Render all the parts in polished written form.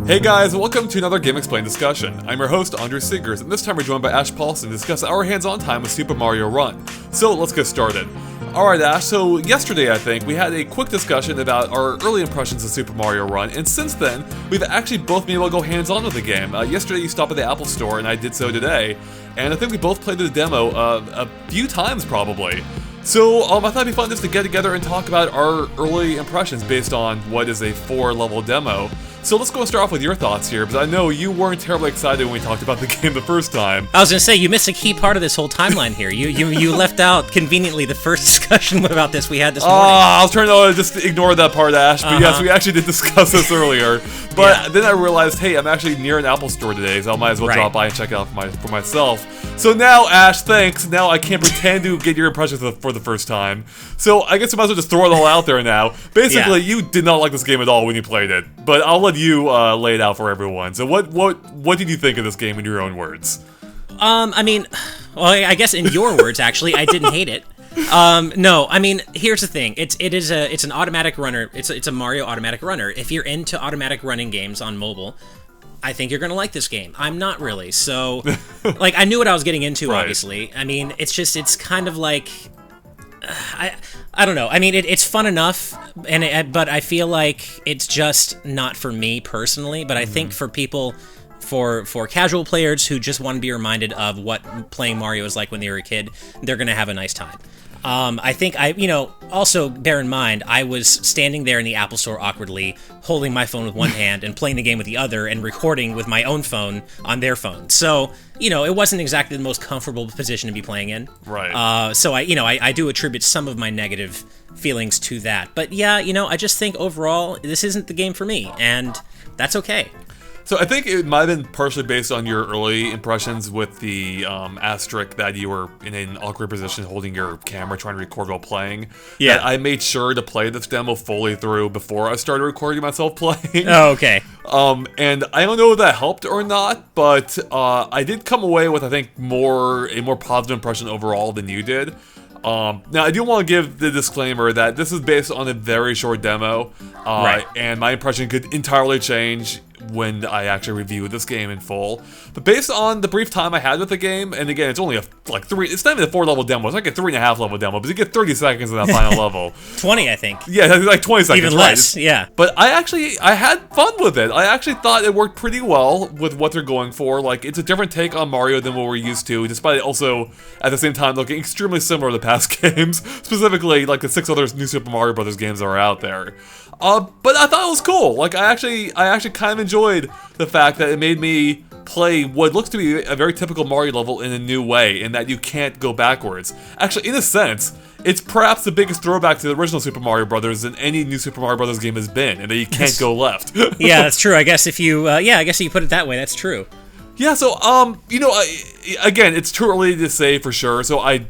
Hey guys, welcome to another Game Explained discussion. I'm your host, Andrew Siggers, and this time we're joined by Ash Paulson to discuss our hands-on time with Super Mario Run. So let's get started. Alright Ash, so yesterday I think, we had a quick discussion about our early impressions of Super Mario Run, and since then, we've actually both been able to go hands-on with the game. Yesterday you stopped at the Apple Store, and I did so today, and I think we both played the demo a few times probably. So I thought it'd be fun just to get together and talk about our early impressions based on what is a 4-level demo. So let's go and start off with your thoughts here, because I know you weren't terribly excited when we talked about the game the first time. I was going to say, you missed a key part of this whole timeline here. You left out, conveniently, the first discussion about this we had this morning. I was trying to just ignore that part, Ash, but yes, we actually did discuss this earlier. But then I realized, hey, I'm actually near an Apple Store today, so I might as well drop by and check it out for myself. So now, Ash, thanks. Now I can't pretend to get your impressions for the first time. So I guess I might as well just throw it all out there now. Basically, you did not like this game at all when you played it, but I'll let you lay it out for everyone. So what did you think of this game in your own words? I mean, well, I guess in your words, actually, I didn't hate it. No, I mean, here's the thing. It's an automatic runner. It's a Mario automatic runner. If you're into automatic running games on mobile, I think you're gonna like this game. I'm not really. So, like, I knew what I was getting into, obviously. I mean, it's kind of like, I don't know. I mean, it's fun enough, but I feel like it's just not for me personally. But I think for people, for casual players who just want to be reminded of what playing Mario is like when they were a kid, they're gonna have a nice time. I think also bear in mind, I was standing there in the Apple Store awkwardly, holding my phone with one hand and playing the game with the other and recording with my own phone on their phone. So, it wasn't exactly the most comfortable position to be playing in. Right. So I do attribute some of my negative feelings to that. But yeah, I just think overall, this isn't the game for me, and that's okay. So I think it might have been partially based on your early impressions with the asterisk that you were in an awkward position holding your camera trying to record while playing. Yeah. I made sure to play this demo fully through before I started recording myself playing. Oh, okay. And I don't know if that helped or not, but I did come away with, I think, a more positive impression overall than you did. Now, I do want to give the disclaimer that this is based on a very short demo, and my impression could entirely change when I actually review this game in full. But based on the brief time I had with the game, and again, it's only it's not even a 4-level demo, it's like a 3.5-level demo, but you get 30 seconds in that final level. 20, I think. Yeah, like 20 seconds. Even less, yeah. But I had fun with it. I actually thought it worked pretty well with what they're going for. Like, it's a different take on Mario than what we're used to, despite it also, at the same time, looking extremely similar to past games, specifically like the 6 other new Super Mario Brothers games that are out there. But I thought it was cool. Like, I actually kind of enjoyed the fact that it made me play what looks to be a very typical Mario level in a new way, in that you can't go backwards. Actually, in a sense, it's perhaps the biggest throwback to the original Super Mario Brothers than any new Super Mario Brothers game has been, and that you can't go left. Yeah, that's true. I guess if you, if you put it that way, that's true. Yeah, so, again, it's too early to say for sure, so I'm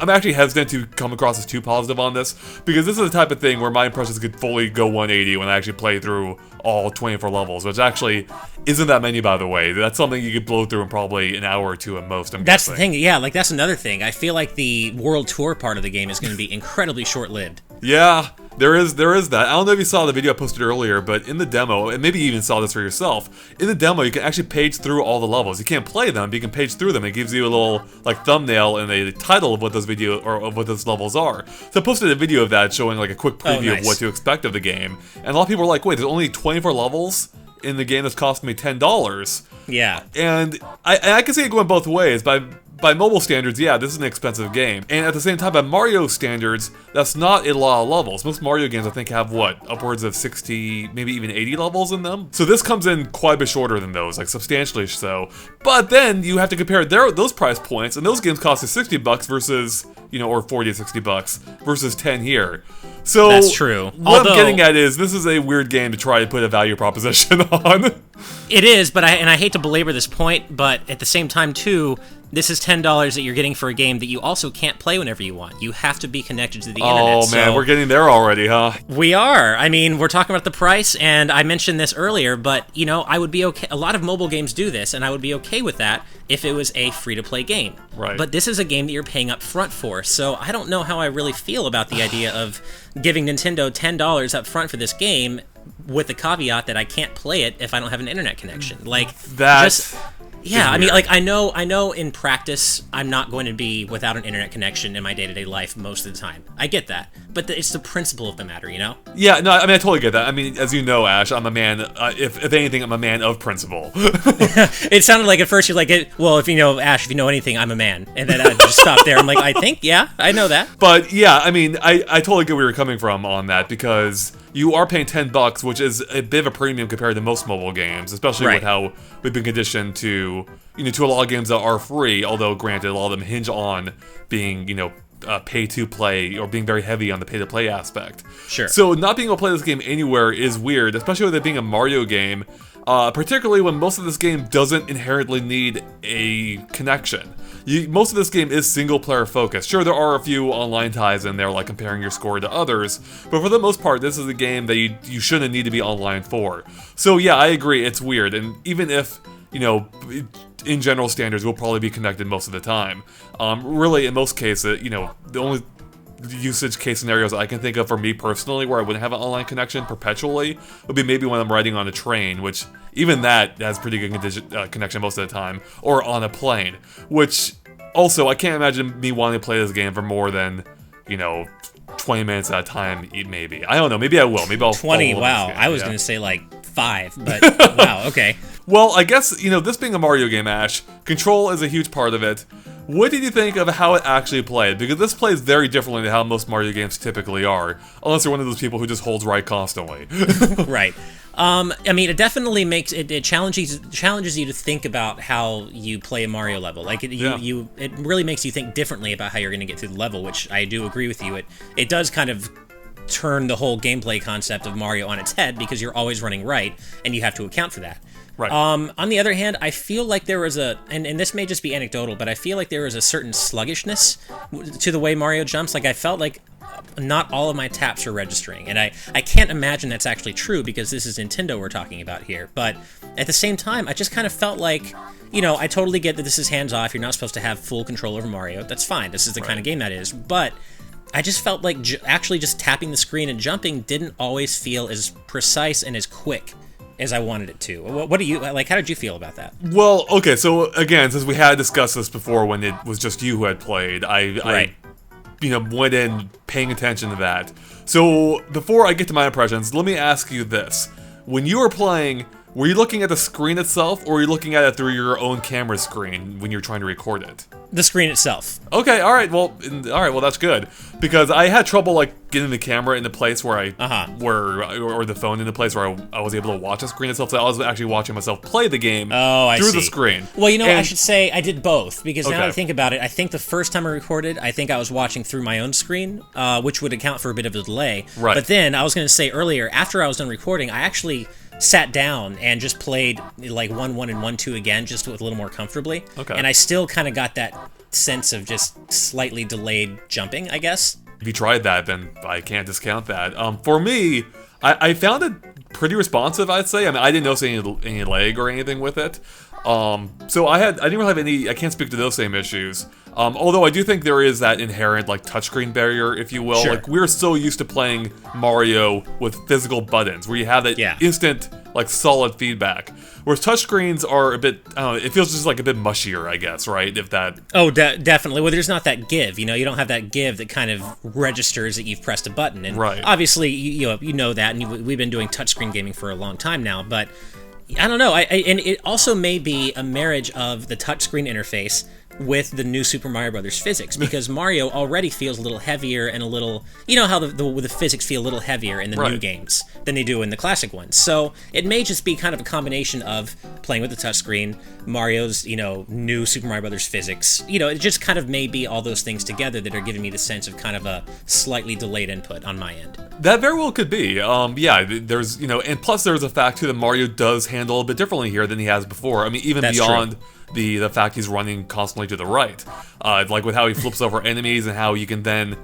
actually hesitant to come across as too positive on this, because this is the type of thing where my impressions could fully go 180 when I actually play through all 24 levels, which actually isn't that many, by the way. That's something you could blow through in probably an hour or two at most, I'm That's guessing. the thing, yeah, like, that's another thing. I feel like the World Tour part of the game is going to be incredibly short-lived. Yeah, there is that. I don't know if you saw the video I posted earlier, but in the demo, and maybe you even saw this for yourself, in the demo you can actually page through all the levels. You can't play them, but you can page through them. It gives you a little thumbnail and a title of what those of what those levels are. So I posted a video of that showing like a quick preview of what to expect of the game. And a lot of people were like, wait, there's only 24 levels in the game that's cost me $10. Yeah. And I can see it going both ways. By mobile standards, yeah, this is an expensive game. And at the same time, by Mario standards, that's not a lot of levels. Most Mario games, I think, have, upwards of 60, maybe even 80 levels in them? So this comes in quite a bit shorter than those, like substantially so. But then you have to compare those price points, and those games cost us $60 versus, or 40 to $60 versus 10 here. So that's true. What I'm getting at is, this is a weird game to try to put a value proposition on. It is, but I hate to belabor this point, but at the same time, too, this is $10 that you're getting for a game that you also can't play whenever you want. You have to be connected to the internet. Oh, man, we're getting there already, huh? We are. I mean, we're talking about the price, and I mentioned this earlier, but, I would be okay. A lot of mobile games do this, and I would be okay with that if it was a free-to-play game. Right. But this is a game that you're paying up front for, so I don't know how I really feel about the idea of giving Nintendo $10 up front for this game with the caveat that I can't play it if I don't have an internet connection. Like, That's yeah, I mean, weird. like, I know in practice I'm not going to be without an internet connection in my day-to-day life most of the time. I get that. But it's the principle of the matter, you know? Yeah, no, I mean, I totally get that. I mean, as you know, Ash, I'm a man, if anything, I'm a man of principle. It sounded like at first you're like, well, if you know, Ash, if you know anything, I'm a man. And then I just stopped there. I'm like, I think, yeah, I know that. But yeah, I mean, I totally get where you're coming from on that, because you are paying $10, which is a bit of a premium compared to most mobile games, especially Right. with how we've been conditioned to, to a lot of games that are free, although granted, a lot of them hinge on being, pay to play, or being very heavy on the pay to play aspect. Sure. So not being able to play this game anywhere is weird, especially with it being a Mario game, particularly when most of this game doesn't inherently need a connection. Most of this game is single-player focused. Sure, there are a few online ties in there, like comparing your score to others, but for the most part, this is a game that you shouldn't need to be online for. So yeah, I agree, it's weird, and even if, in general standards, we'll probably be connected most of the time. Really, in most cases, the only usage case scenarios I can think of for me personally where I wouldn't have an online connection perpetually would be maybe when I'm riding on a train, which even that has pretty good connection most of the time, or on a plane, which also I can't imagine me wanting to play this game for more than 20 minutes at a time, maybe. I don't know, maybe I will. Maybe I'll 20, follow wow. this game, I was yeah. going to say like 5, but wow, okay. Well, I guess, this being a Mario game, Ash, control is a huge part of it. What did you think of how it actually played? Because this plays very differently than how most Mario games typically are, unless you're one of those people who just holds right constantly. Right. I mean, it definitely makes it challenges you to think about how you play a Mario level. Like it really makes you think differently about how you're going to get through the level, which I do agree with you. It does kind of turn the whole gameplay concept of Mario on its head, because you're always running right, and you have to account for that. Right. On the other hand, I feel like there was and this may just be anecdotal, but I feel like there was a certain sluggishness to the way Mario jumps. Like, I felt like not all of my taps are registering, and I can't imagine that's actually true, because this is Nintendo we're talking about here. But at the same time, I just kind of felt like, I totally get that this is hands-off, you're not supposed to have full control over Mario, that's fine, this is the kind of game that is, but I just felt like actually just tapping the screen and jumping didn't always feel as precise and as quick as I wanted it to. What do you like? How did you feel about that? Well, okay, so again, since we had discussed this before when it was just you who had played, I went in paying attention to that. So before I get to my impressions, let me ask you this. When you were playing, were you looking at the screen itself, or were you looking at it through your own camera screen when you were trying to record it? The screen itself. Okay, all right, well, that's good, because I had trouble getting the camera in the place where or the phone in the place where I was able to watch the screen itself. So I was actually watching myself play the game through the screen. Well, I should say I did both, because now that I think about it, I think the first time I recorded, I think I was watching through my own screen, which would account for a bit of a delay. Right. But then I was going to say earlier, after I was done recording, I actually sat down and just played 1-1 and 1-2 again, just with a little more comfortably. Okay. And I still kind of got that sense of just slightly delayed jumping, I guess. If you tried that, then I can't discount that. For me, I found it pretty responsive, I'd say. I mean, I didn't notice any lag or anything with it. So I didn't really have any. I can't speak to those same issues. Although I do think there is that inherent touchscreen barrier, if you will. Sure. We're so used to playing Mario with physical buttons, where you have that instant, solid feedback. Whereas touchscreens are a bit, I don't know, it feels just a bit mushier, I guess, right? If that. Oh, definitely. Well, there's not that give. You don't have that give that kind of registers that you've pressed a button. And obviously, you know that, and we've been doing touchscreen gaming for a long time now, but I don't know. And it also may be a marriage of the touchscreen interface with the new Super Mario Brothers physics, because Mario already feels a little heavier and a little, how the physics feel a little heavier in the new games than they do in the classic ones. So it may just be kind of a combination of playing with the touchscreen, Mario's, new Super Mario Brothers physics. It just kind of may be all those things together that are giving me the sense of kind of a slightly delayed input on my end. That very well could be. There's, and plus there's a fact too that Mario does handle a bit differently here than he has before. I mean, even That's beyond true. The fact he's running constantly to the right. With how he flips over enemies and how you can then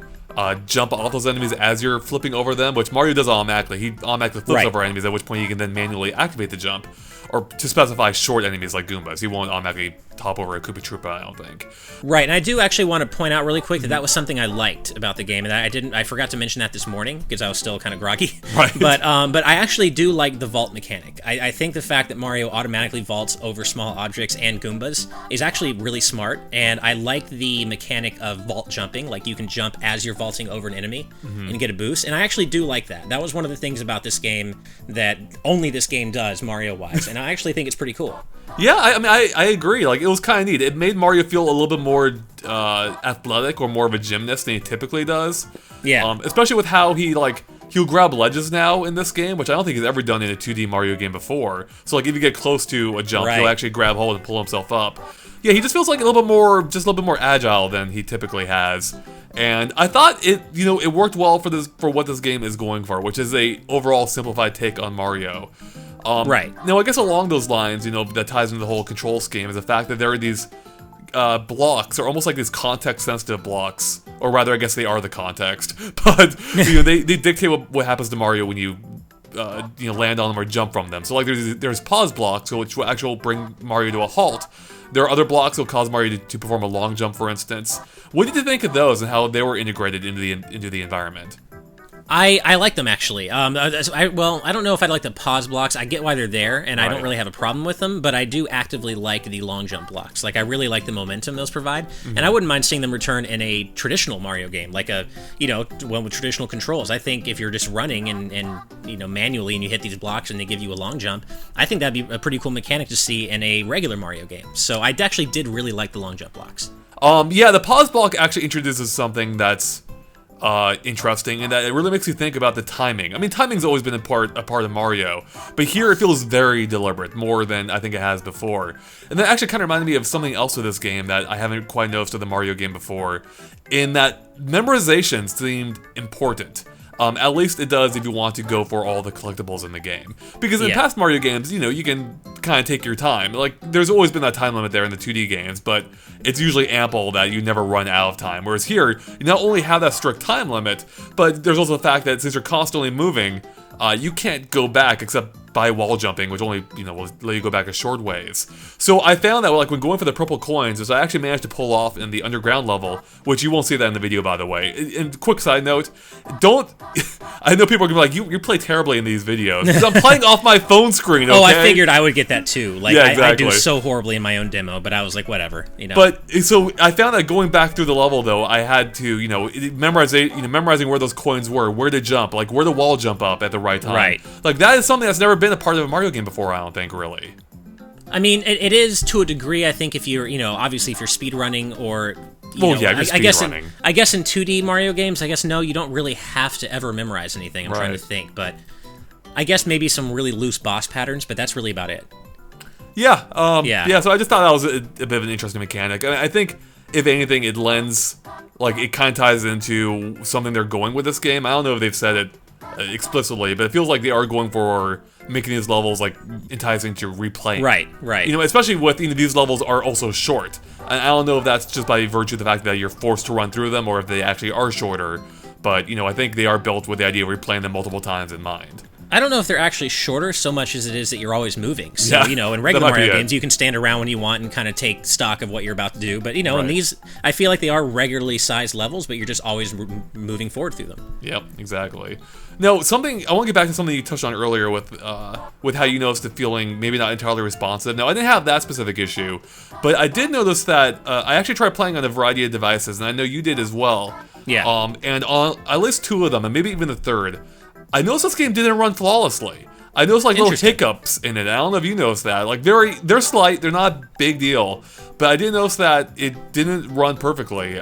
jump off those enemies as you're flipping over them, which Mario does automatically. He automatically flips over enemies, at which point you can then manually activate the jump. Or to specify short enemies like Goombas. He won't automatically top over a Koopa Troopa, I don't think. Right, and I do actually want to point out really quick that was something I liked about the game, and I forgot to mention that this morning because I was still kind of groggy. Right. But I actually do like the vault mechanic. I think the fact that Mario automatically vaults over small objects and Goombas is actually really smart, and I like the mechanic of vault jumping. Like, you can jump as you're vaulting over an enemy and get a boost, and I actually do like that. That was one of the things about this game that only this game does, Mario-wise, and I actually think it's pretty cool. Yeah, I agree. Like, it was kind of neat. It made Mario feel a little bit more athletic or more of a gymnast than he typically does. Yeah. Especially with how he'll grab ledges now in this game, which I don't think he's ever done in a 2D Mario game before. So, like, if you get close to a jump, he'll actually grab hold and pull himself up. Yeah, he just feels like a little bit more agile than he typically has. And I thought it worked well for what this game is going for, which is a overall simplified take on Mario. Right. Now, I guess along those lines, that ties into the whole control scheme is the fact that there are these blocks, or almost like these context-sensitive blocks, or rather, I guess they are the context. But they dictate what happens to Mario when you land on them or jump from them. So like there's pause blocks, which will actually bring Mario to a halt. There are other blocks that will cause Mario to perform a long jump, for instance. What did you think of those and how they were integrated into the environment? I like them, actually. I don't know if I'd like the pause blocks. I get why they're there, and I don't really have a problem with them, but I do actively like the long jump blocks. Like, I really like the momentum those provide, and I wouldn't mind seeing them return in a traditional Mario game, like one with traditional controls. I think if you're just running and manually and you hit these blocks and they give you a long jump, I think that'd be a pretty cool mechanic to see in a regular Mario game. So I actually did really like the long jump blocks. Yeah, the pause block actually introduces something that's interesting, and that it really makes you think about the timing. I mean, timing's always been a part of Mario, but here it feels very deliberate, more than I think it has before. And that actually kind of reminded me of something else with this game that I haven't quite noticed with the Mario game before, in that memorization seemed important. At least it does if you want to go for all the collectibles in the game. Because in past Mario games, you can kind of take your time. Like, there's always been that time limit there in the 2D games, but it's usually ample that you never run out of time. Whereas here, you not only have that strict time limit, but there's also the fact that since you're constantly moving, you can't go back except by wall jumping, which only, will let you go back a short ways. So I found that, like, when going for the purple coins, which I actually managed to pull off in the underground level, which you won't see that in the video, by the way. And quick side note, I know people are going to be like, you play terribly in these videos. Because I'm playing off my phone screen, okay? Oh, I figured I would get that too. Like, yeah, exactly. I do so horribly in my own demo, but I was like, whatever, But, so, I found that going back through the level, though, I had to, memorizing where those coins were, where to jump, like, where to wall jump up at the right time. Right. Like, that is something that's never been a part of a Mario game before, I don't think, really. I mean, it is to a degree, I think, if you're, obviously if you're speedrunning or... I guess in 2D Mario games, no, you don't really have to ever memorize anything. I'm trying to think, but I guess maybe some really loose boss patterns, but that's really about it. Yeah, so I just thought that was a bit of an interesting mechanic. I think, if anything, it lends, like, it kind of ties into something they're going with this game. I don't know if they've said it explicitly, but it feels like they are going for making these levels, like, enticing to replaying. Right. Especially with, these levels are also short. And I don't know if that's just by virtue of the fact that you're forced to run through them, or if they actually are shorter. But, I think they are built with the idea of replaying them multiple times in mind. I don't know if they're actually shorter so much as it is that you're always moving. So, in regular Mario games, you can stand around when you want and kind of take stock of what you're about to do. But, in these, I feel like they are regularly sized levels, but you're just always moving forward through them. Yep, exactly. Now, I want to get back to something you touched on earlier with how you noticed the feeling maybe not entirely responsive. Now, I didn't have that specific issue, but I did notice that I actually tried playing on a variety of devices, and I know you did as well. Yeah. And on at least two of them, and maybe even the third, I noticed this game didn't run flawlessly. I noticed like little hiccups in it. I don't know if you noticed that. Like they're slight, they're not a big deal, but I did notice that it didn't run perfectly,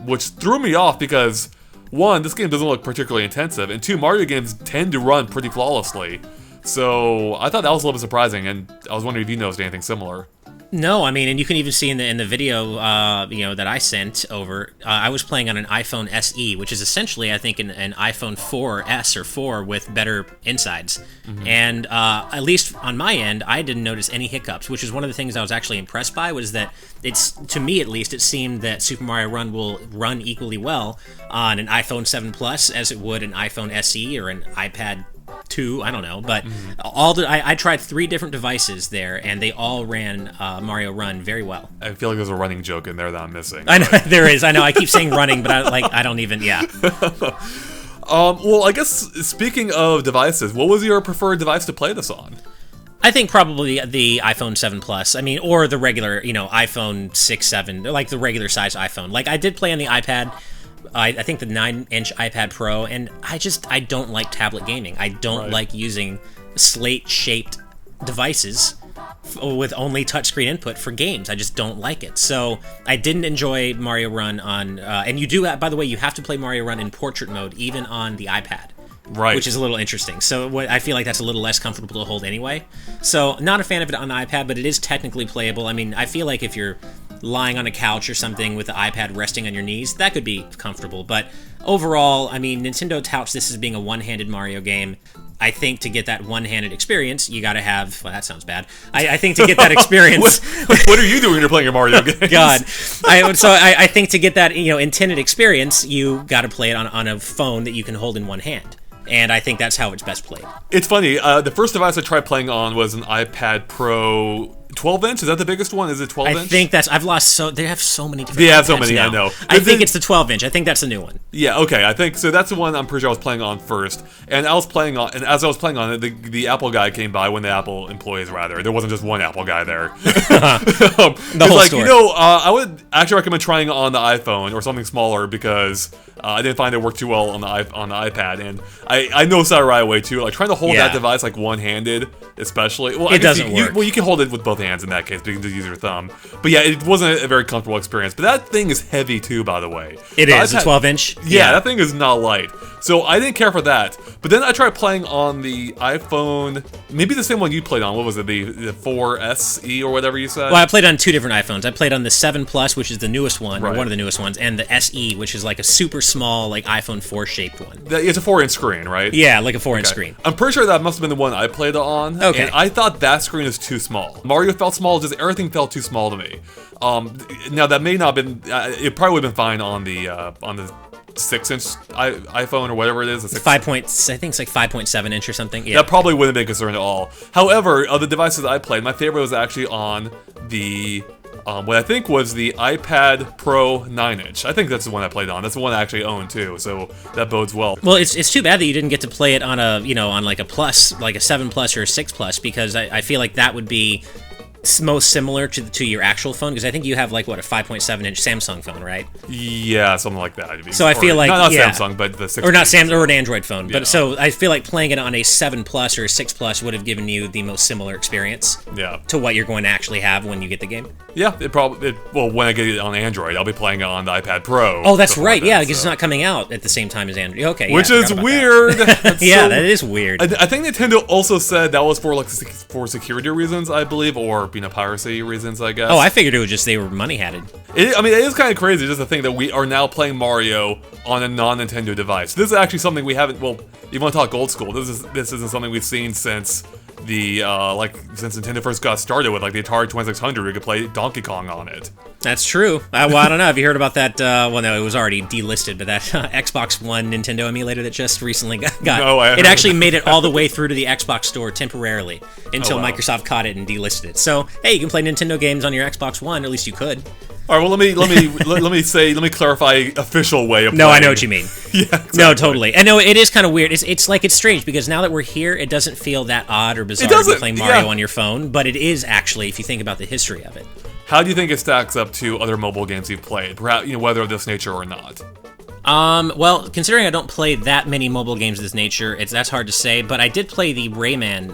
which threw me off because one, this game doesn't look particularly intensive, and two, Mario games tend to run pretty flawlessly. So I thought that was a little bit surprising, and I was wondering if you noticed anything similar. No, I mean, and you can even see in the video, that I sent over. I was playing on an iPhone SE, which is essentially, I think, an iPhone 4S or 4 with better insides. And at least on my end, I didn't notice any hiccups, which is one of the things I was actually impressed by. Was that to me at least, it seemed that Super Mario Run will run equally well on an iPhone 7 Plus as it would an iPhone SE or an iPad 2, I don't know, but I tried 3 different devices there, and they all ran Mario Run very well. I feel like there's a running joke in there that I'm missing. I know there is. I know I keep saying running, but I don't even. Yeah. Well, I guess speaking of devices, what was your preferred device to play this on? I think probably the iPhone 7 Plus. I mean, or the regular, iPhone 6, 7, like the regular size iPhone. Like I did play on the iPad. I think the 9-inch iPad Pro, and I don't like tablet gaming. I don't like using slate-shaped devices with only touchscreen input for games. I just don't like it. So I didn't enjoy Mario Run on, and you do, by the way, you have to play Mario Run in portrait mode, even on the iPad. Right. Which is a little interesting. So I feel like that's a little less comfortable to hold anyway. So not a fan of it on the iPad, but it is technically playable. I mean, I feel like if you're lying on a couch or something with the iPad resting on your knees, that could be comfortable. But overall, I mean, Nintendo touts this as being a one-handed Mario game. I think to get that one-handed experience, you gotta have... Well, that sounds bad. I think to get that experience... what are you doing when you're playing your Mario games? God. I think to get that intended experience, you gotta play it on a phone that you can hold in one hand. And I think that's how it's best played. It's funny. The first device I tried playing on was an iPad Pro 12-inch. Is that the biggest one? Is it 12-inch? I think that's... They have so many different... They have so many, now. I know. I think it's the 12-inch. I think that's the new one. Yeah, okay. I think... So that's the one I'm pretty sure I was playing on first. And as I was playing on it, the Apple guy came by, the Apple employees, rather. There wasn't just one Apple guy there. The whole store. I would actually recommend trying it on the iPhone or something smaller because... I didn't find it worked too well on the iPad, and I noticed that right away too. Like trying to hold that device like one-handed, especially. Well, it doesn't work. You can hold it with both hands in that case, but you can just use your thumb. But yeah, it wasn't a very comfortable experience. But that thing is heavy too, by the way. It is a 12-inch. Yeah, that thing is not light. So I didn't care for that. But then I tried playing on the iPhone, maybe the same one you played on. What was it, the 4SE or whatever you said? Well, I played on 2 different iPhones. I played on the 7 Plus, which is the newest one, or one of the newest ones, and the SE, which is like a super small, like iPhone 4 shaped one. It's a 4-inch screen, right? Yeah, like a 4-inch screen. I'm pretty sure that must have been the one I played on. Okay. And I thought that screen is too small. Mario felt small, just everything felt too small to me. Now that may not have been, it probably would have been fine on the 6-inch iPhone or whatever it is. I think it's like 5.7 inch or something. Yeah. That probably wouldn't be a concern at all. However, of the devices I played, my favorite was actually on the what I think was the iPad Pro 9-inch. I think that's the one I played on. That's the one I actually own too, so that bodes well. Well, it's too bad that you didn't get to play it on on like a Plus, like a 7 Plus or a 6 Plus, because I feel like that would be most similar to your actual phone, because I think you have like a 5.7-inch Samsung phone, right? Yeah, something like that. So I feel like not Samsung, but the 6 or not Samsung or an Android phone. But so I feel like playing it on a 7 Plus or a 6 Plus would have given you the most similar experience. Yeah. To what you're going to actually have when you get the game. Yeah, well, when I get it on Android, I'll be playing it on the iPad Pro. Oh, that's right. Yeah, because it's not coming out at the same time as Android. Okay, which is weird. Yeah, that is weird. I think Nintendo also said that was for security reasons, I believe, or piracy reasons, I guess. Oh, I figured it was just they were money-hatted. It is kind of crazy just to think that we are now playing Mario on a non-Nintendo device. This is actually something we haven't. Well, you want to talk old school? This isn't something we've seen since the since Nintendo first got started with the Atari 2600. We could play Donkey Kong on it. That's true. Well, I don't know. Have you heard about that? Well, no, it was already delisted, but that Xbox One Nintendo emulator that just recently got no, it actually made it all the way through to the Xbox store temporarily until Microsoft caught it and delisted it. So, hey, you can play Nintendo games on your Xbox One. At least you could. All right. Well, let me clarify official way of playing. No, I know what you mean. Yeah. Exactly. No, totally. And no, it is kind of weird. It's strange because now that we're here, it doesn't feel that odd or bizarre to be playing Mario on your phone, but it is actually, if you think about the history of it. How do you think it stacks up to other mobile games you've played, perhaps whether of this nature or not? Well, considering I don't play that many mobile games of this nature, that's hard to say. But I did play the Rayman,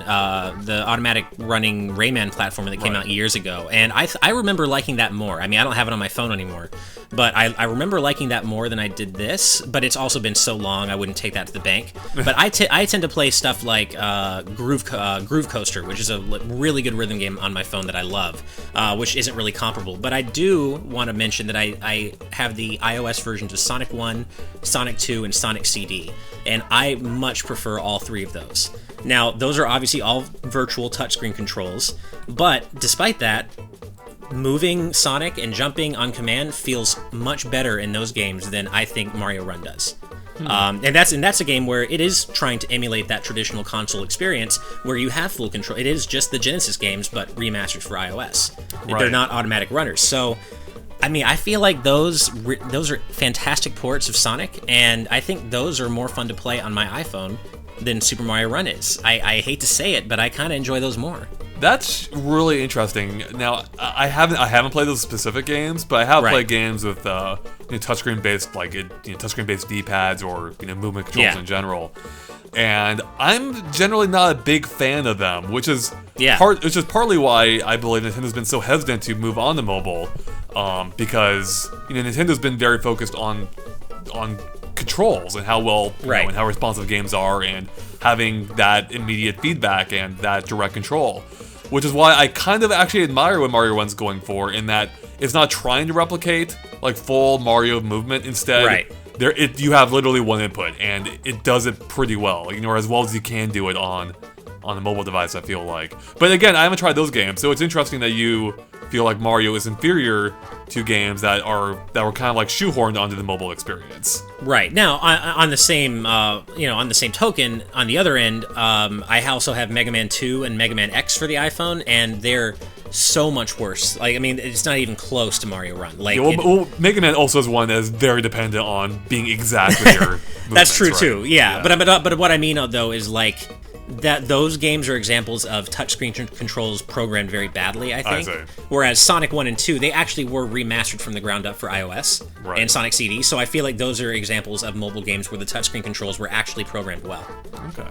the automatic running Rayman platformer that came out years ago, and I remember liking that more. I mean, I don't have it on my phone anymore, but I remember liking that more than I did this. But it's also been so long, I wouldn't take that to the bank. But I tend to play stuff like Groove Coaster, which is a really good rhythm game on my phone that I love, which isn't really comparable. But I do want to mention that I have the iOS versions of Sonic 1, Sonic 2, and Sonic CD, and I much prefer all three of those. Now, those are obviously all virtual touchscreen controls, but despite that, moving Sonic and jumping on command feels much better in those games than I think Mario Run does. And that's a game where it is trying to emulate that traditional console experience where you have full control. It is just the Genesis games, but remastered for iOS. They're not automatic runners, so I mean, I feel like those are fantastic ports of Sonic, and I think those are more fun to play on my iPhone than Super Mario Run is. I hate to say it, but I kind of enjoy those more. That's really interesting. Now, I haven't played those specific games, but I have played games with touchscreen based touchscreen based D-pads or movement controls in general. And I'm generally not a big fan of them, which is partly why I believe Nintendo's been so hesitant to move on to mobile, because Nintendo's been very focused on controls and how well and how responsive games are and having that immediate feedback and that direct control, which is why I kind of actually admire what Mario Run's going for in that it's not trying to replicate like full Mario movement. Instead, you have literally one input, and it does it pretty well, or as well as you can do it on a mobile device, I feel like. But again, I haven't tried those games, so it's interesting that you feel like Mario is inferior to games that were kind of like shoehorned onto the mobile experience. Right. Now, on the same token, on the other end, I also have Mega Man 2 and Mega Man X for the iPhone, and they're so much worse. Like, I mean, it's not even close to Mario Run. Like, Mega Man also is one that is very dependent on being exact with your movements. That's true too. Yeah. But what I mean though is like that those games are examples of touchscreen controls programmed very badly, I think. Whereas Sonic 1 and 2, they actually were remastered from the ground up for iOS and Sonic CD. So I feel like those are examples of mobile games where the touchscreen controls were actually programmed well. Okay.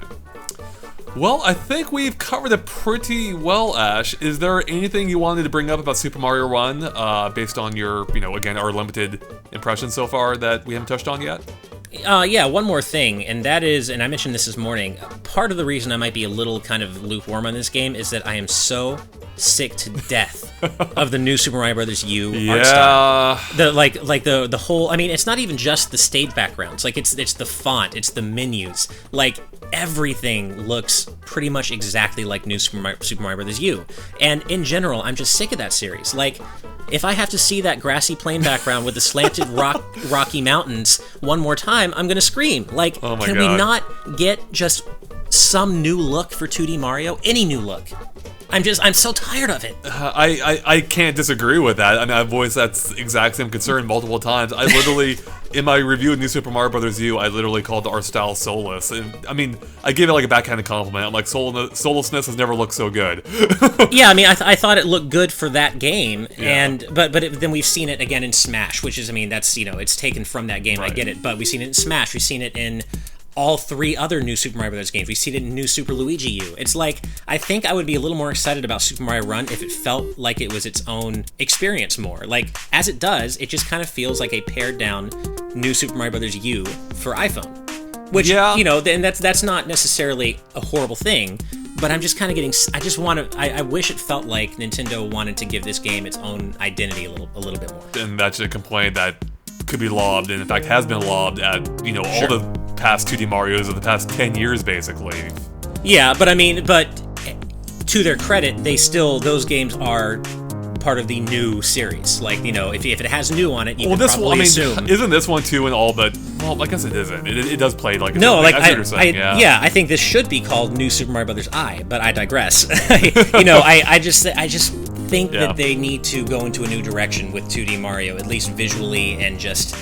Well, I think we've covered it pretty well, Ash. Is there anything you wanted to bring up about Super Mario Run, based on your, again, our limited impressions so far that we haven't touched on yet? Yeah, one more thing, and that is, and I mentioned this morning, part of the reason I might be a little kind of lukewarm on this game is that I am so sick to death of the new Super Mario Bros. U art style. The whole, I mean, it's not even just the stage backgrounds, like it's the font, it's the menus, like everything looks pretty much exactly like new Super Mario Bros. U. And in general, I'm just sick of that series. Like, if I have to see that grassy plain background with the slanted rocky mountains one more time, I'm gonna scream. Like, can we not get just some new look for 2D Mario? Any new look? I'm so tired of it. I can't disagree with that. I mean, I've voiced that exact same concern multiple times. I literally, in my review of New Super Mario Bros. U, I literally called the art style soulless. And I mean, I gave it like a backhanded compliment. I'm like, soullessness has never looked so good. Yeah, I mean, I thought it looked good for that game, and then we've seen it again in Smash, which is, I mean, that's, it's taken from that game. I get it, but we've seen it in Smash. We've seen it in all three other new Super Mario Bros. Games. We've seen it in New Super Luigi U. It's like, I think I would be a little more excited about Super Mario Run if it felt like it was its own experience more. Like, as it does, it just kind of feels like a pared down New Super Mario Bros. U for iPhone. Which, and that's not necessarily a horrible thing, but I'm just kind of getting, I wish it felt like Nintendo wanted to give this game its own identity a little bit more. And that's a complaint that could be lobbed, and in fact has been lobbed at, all the past 2D Marios of the past 10 years, basically. Yeah, but I mean, to their credit, those games are part of the new series. Like, if it has new on it, you can probably assume. Isn't this one too, and all, but, well, I guess it isn't. It does play like a I think this should be called New Super Mario Bros. I, but I digress. I just think that they need to go into a new direction with 2D Mario, at least visually, and just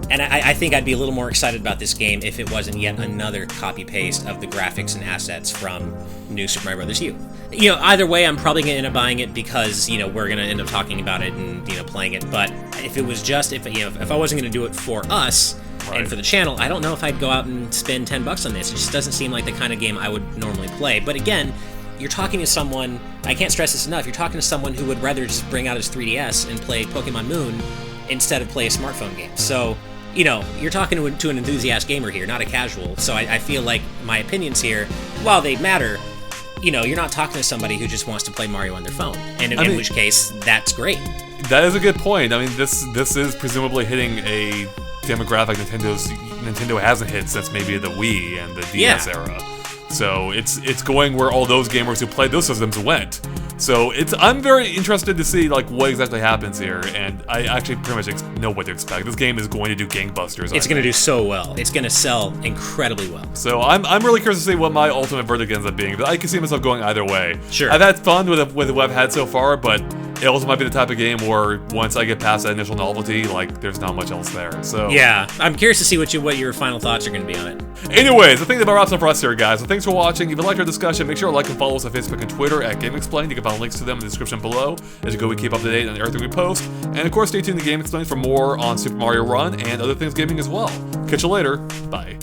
And I think I'd be a little more excited about this game if it wasn't yet another copy-paste of the graphics and assets from New Super Mario Bros. U. You know, either way, I'm probably going to end up buying it because, you know, we're going to end up talking about it and, you know, playing it. But if it was just, if I wasn't going to do it for us and for the channel, I don't know if I'd go out and spend $10 on this. It just doesn't seem like the kind of game I would normally play. But again, you're talking to someone, I can't stress this enough, you're talking to someone who would rather just bring out his 3DS and play Pokemon Moon instead of play a smartphone game. So, you know, you're talking to an enthusiast gamer here, not a casual. So I feel like my opinions here, while they matter, you know, you're not talking to somebody who just wants to play Mario on their phone. And in which case, that's great. That is a good point. I mean, this is presumably hitting a demographic Nintendo hasn't hit since maybe the Wii and the DS era. So it's going where all those gamers who played those systems went. So I'm very interested to see like what exactly happens here, and I actually pretty much know what to expect. This game is going to do gangbusters. It's going to do so well. It's going to sell incredibly well. So I'm really curious to see what my ultimate verdict ends up being. But I can see myself going either way. Sure. I've had fun with what I've had so far, but it also might be the type of game where once I get past that initial novelty, like there's not much else there. So yeah, I'm curious to see what your final thoughts are going to be on it. Anyways, I think that about wraps up for us here, guys. So thanks for watching. If you liked our discussion, make sure to like and follow us on Facebook and Twitter at GameXplain. You can find links to them in the description below. As you go, we keep up to date on everything we post. And of course, stay tuned to GameXplain for more on Super Mario Run and other things gaming as well. Catch you later. Bye.